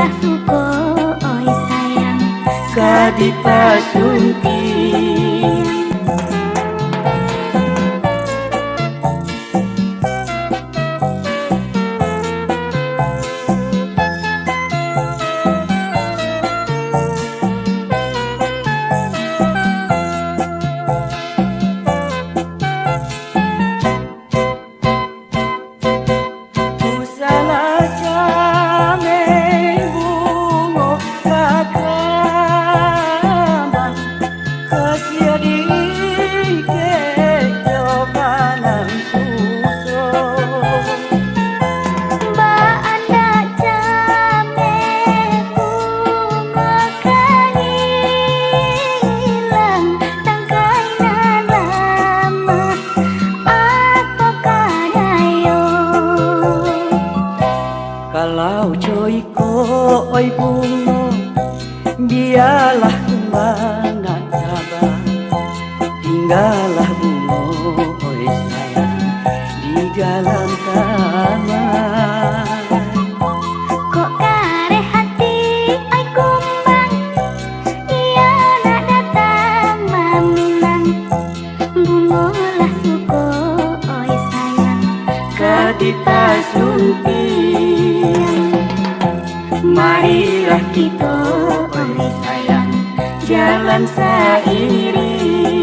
lah suko oi sayang Kadipasunti Kalau joiko oi bungo biarlah kembangan tabang tinggallah bungo oi sayang di dalam taman kok kare hati oi kumbang ia nak datang mamilang bungo lah suko oi sayang Kadipasunti marilah kita oi sayang jalan seiring